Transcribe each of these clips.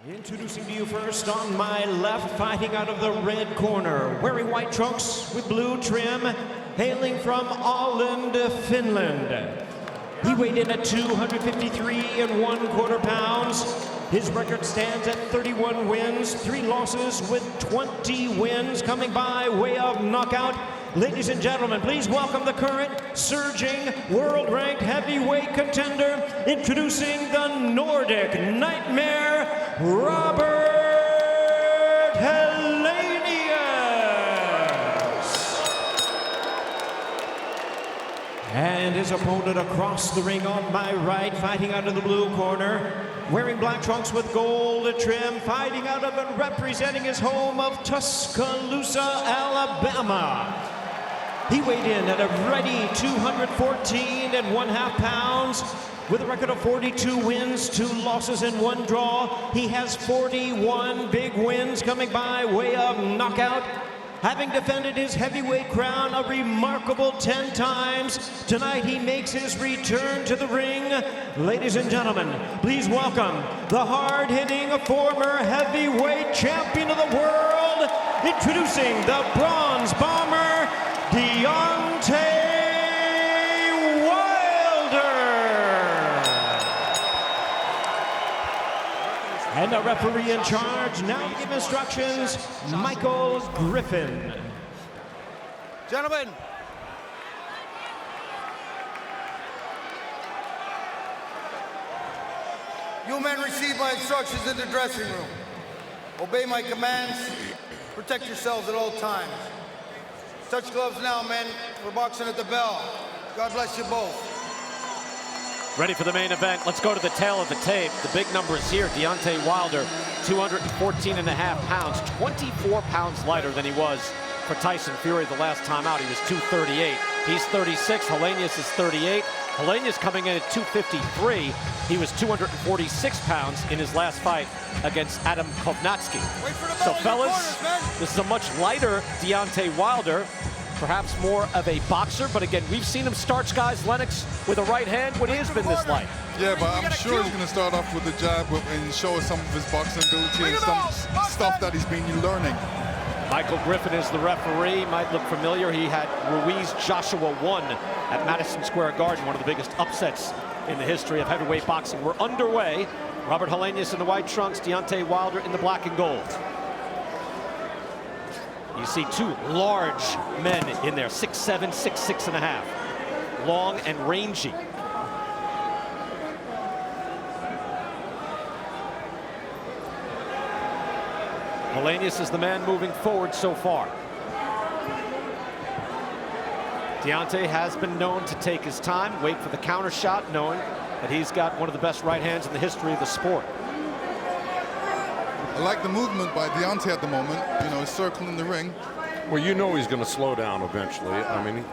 Introducing to you first on my left, fighting out of the red corner, wearing white trunks with blue trim, hailing from Finalnd, Finland. He weighed in at 253 1/4 pounds. His record stands at 31 wins, 3 losses with 20 wins, coming by way of knockout. Ladies and gentlemen, please welcome the current surging world-ranked heavyweight contender, introducing the Nordic Nightmare, Robert Helenius. And his opponent across the ring on my right, fighting out of the blue corner, wearing black trunks with gold trim, fighting out of and representing his home of Tuscaloosa, Alabama. He weighed in at a ready 214 1/2 pounds with a record of 42 wins, 2 losses and 1 draw. He has 41 big wins coming by way of knockout, having defended his heavyweight crown a remarkable 10 times. Tonight he makes his return to the ring. Ladies and gentlemen, please welcome the hard-hitting former heavyweight champion of the world, introducing the Bronze Bomber, Deontay Wilder. And the referee in charge now to give instructions, Michael Griffin. Gentlemen, you men receive my instructions in the dressing room. Obey my commands. Protect yourselves at all times. Touch gloves now, men. We're boxing at the bell. God bless you both. Ready for the main event. Let's go to the tail of the tape. The big numbers here. Deontay Wilder, 214 1/2 pounds, 24 pounds lighter than he was for Tyson Fury the last time out. He was 238. He's 36. Helenius is 38. Helenius coming in at 253. He was 246 pounds in his last fight against Adam Kovnatsky. So fellas, this is a much lighter Deontay Wilder, perhaps more of a boxer, but again, we've seen him starch guys, Lennox, with a right hand when he has been this light. Yeah, but I'm sure he's going to start off with a jab and show us some of his boxing ability and some stuff that he's been learning. Michael Griffin is the referee. Might look familiar. He had Ruiz Joshua 1 at Madison Square Garden, one of the biggest upsets in the history of heavyweight boxing. We're underway. Robert Helenius in the white trunks, Deontay Wilder in the black and gold. You see 2 large men in there, 6'7", 6'6 1/2. Long and rangy. Helenius is the man moving forward so far. Deontay has been known to take his time, wait for the counter shot, knowing that he's got one of the best right hands in the history of the sport. I like the movement by Deontay at the moment. You know, he's circling the ring. Well, you know he's going to slow down eventually. I mean,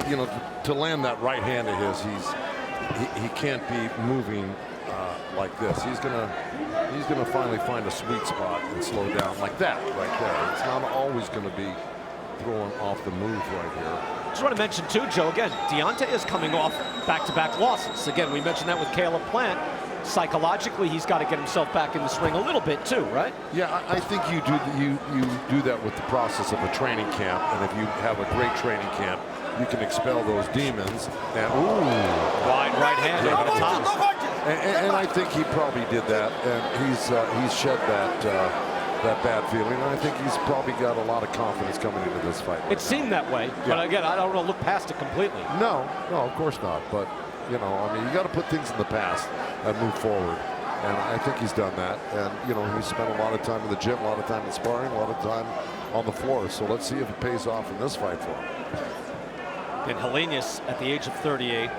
you know, to land that right hand of his, he can't be moving like this. He's gonna finally find a sweet spot and slow down like that right there. It's not always going to be throwing off the move right here. Just want to mention too, Joe, again, Deontay is coming off back-to-back losses. Again, we mentioned that with Caleb Plant. Psychologically, he's got to get himself back in the swing a little bit too, right? Yeah, I think you do that with the process of a training camp, and if you have a great training camp, you can expel those demons. And wide right hand over the top. And I think he probably did that, and he's shed that bad feeling, and I think he's probably got a lot of confidence coming into this fight. It seemed that way, but again, I don't want to look past it completely. No, of course not. But you know, I mean, you got to put things in the past and move forward, and I think he's done that. And you know, he's spent a lot of time in the gym, a lot of time in sparring, a lot of time on the floor. So let's see if it pays off in this fight for him. And Helenius, at the age of 38,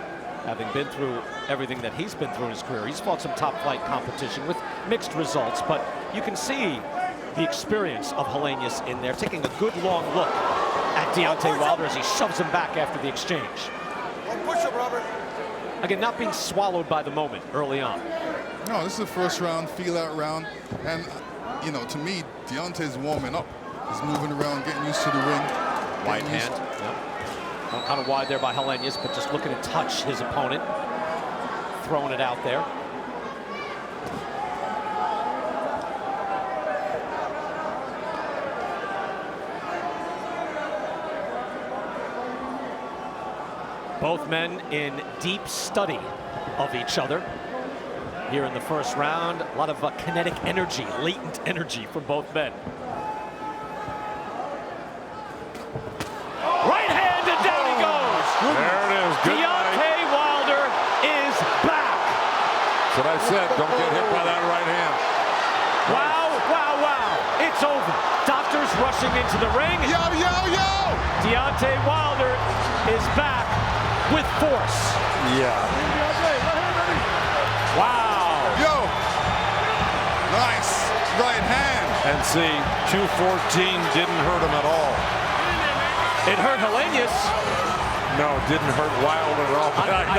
having been through everything that he's been through in his career, he's fought some top flight competition with mixed results, but you can see the experience of Helenius in there, taking a good long look at Deontay Wilder as he shoves him back after the exchange. Push up, Robert. Again, not being swallowed by the moment early on. No, this is the first round, feel-out round, and you know, to me, Deontay's warming up. He's moving around, getting used to the ring. Right hand. Yep. Kind of wide there by Helenius, but just looking to touch his opponent, throwing it out there. Both men in deep study of each other here in the first round. A lot of kinetic energy, latent energy from both men. Right hand, and down he goes. There it is. Good Deontay Wilder is back. That's what I said. Don't get hit by that right hand. Wow, wow, wow. It's over. Doctors rushing into the ring. Yo, yo, yo! Deontay Wilder is back with force. Yeah. Wow. Yo! Nice right hand. And see, 214 didn't hurt him at all. It hurt Helenius. No, it didn't hurt Wilder at all. I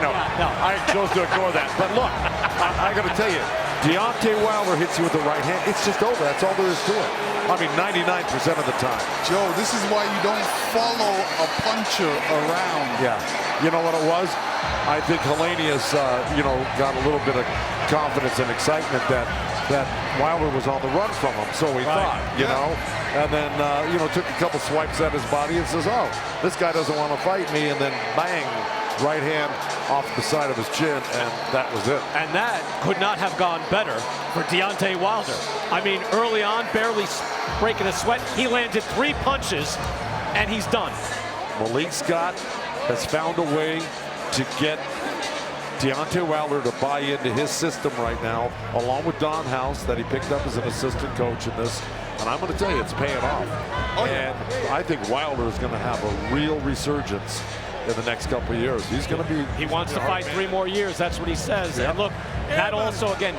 know. Yeah, no. I chose to ignore that. But look, I got to tell you, Deontay Wilder hits you with the right hand. It's just over. That's all there is to it. I mean, 99% of the time. Joe, this is why you don't follow a puncher around. Yeah. You know what it was? I think Helenius, got a little bit of confidence and excitement that Wilder was on the run from him. So he thought, you know. And then, took a couple swipes at his body and says, oh, this guy doesn't want to fight me. And then bang, right hand off the side of his chin, and that was it. And that could not have gone better for Deontay Wilder. I mean, early on, barely breaking a sweat. He landed 3 punches, and he's done. Malik Scott has found a way to get Deontay Wilder to buy into his system right now, along with Don House, that he picked up as an assistant coach in this. And I'm going to tell you, it's paying off. Oh, yeah. And I think Wilder is going to have a real resurgence in the next couple of years. He's going to be... He wants to fight 3 more years. That's what he says. Yep. And look, that also, again,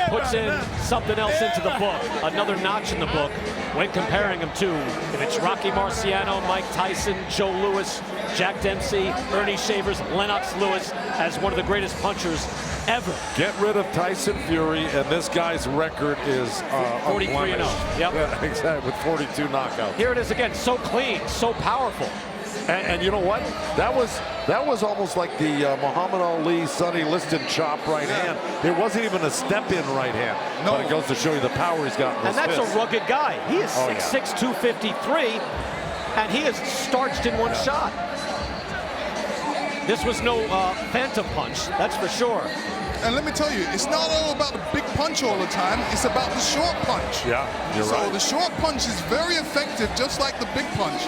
puts in something else into the book. Another notch in the book when comparing him to, if it's Rocky Marciano, Mike Tyson, Joe Louis, Jack Dempsey, Ernie Shavers, Lennox Lewis, as one of the greatest punchers ever. Get rid of Tyson Fury, and this guy's record is 43-0. Yep. Yeah, exactly, with 42 knockouts. Here it is again, so clean, so powerful. And you know what? That was almost like the Muhammad Ali, Sonny Liston chop right hand. It wasn't even a step-in right hand. No. But it goes to show you the power he's got in And that's fist. a rugged guy. He is 6'6", 253, and he is starched in one shot. This was no phantom punch, that's for sure. And let me tell you, it's not all about the big punch all the time. It's about the short punch. Yeah, you're right. So the short punch is very effective, just like the big punch.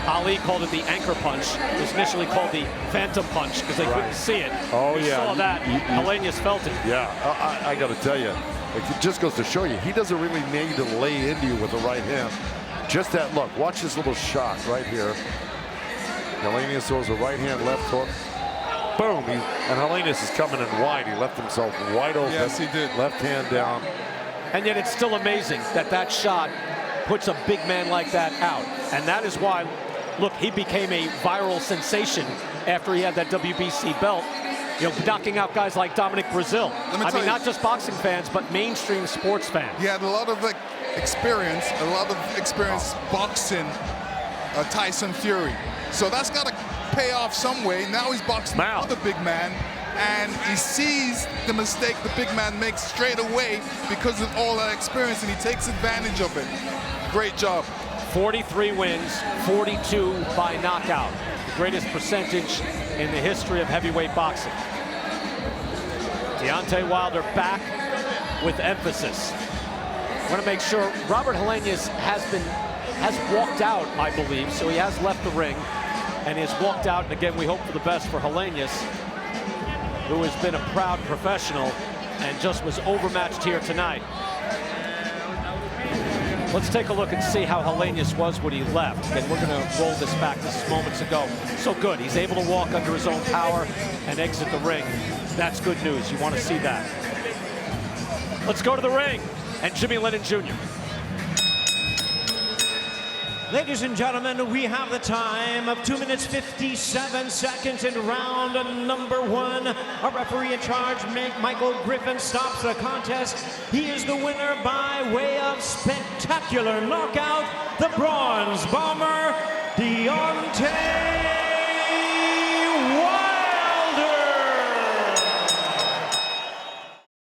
Ali called it the anchor punch. It was initially called the phantom punch because they couldn't see it. Oh, we saw that. Helenius felt it. Yeah, I got to tell you, it just goes to show you, he doesn't really need to lay into you with the right hand. Just that look. Watch this little shot right here. Helenius throws a right hand, left hook. Boom. And Helenius is coming in wide. He left himself wide open. Yes, he did. Left hand down. And yet it's still amazing that that shot puts a big man like that out. And that is why, look, he became a viral sensation after he had that WBC belt. You know, knocking out guys like Dominic Brazil. I mean, not just boxing fans, but mainstream sports fans. He had a lot of experience boxing Tyson Fury. So that's got to pay off some way. Now he's boxing another big man, and he sees the mistake the big man makes straight away because of all that experience, and he takes advantage of it. Great job. 43 wins, 42 by knockout. The greatest percentage in the history of heavyweight boxing. Deontay Wilder back with emphasis. I want to make sure Robert Helenius has walked out, I believe, so he has left the ring and he has walked out. And again, we hope for the best for Helenius, who has been a proud professional and just was overmatched here tonight. Let's take a look and see how Helenius was when he left. Again, we're going to roll this back. This is moments ago. So good. He's able to walk under his own power and exit the ring. That's good news. You want to see that. Let's go to the ring. And Jimmy Lennon Jr. Ladies and gentlemen, we have the time of 2 minutes 57 seconds in round number 1. Our referee in charge, Michael Griffin, stops the contest. He is the winner by way of spectacular knockout, the Bronze Bomber, Deontay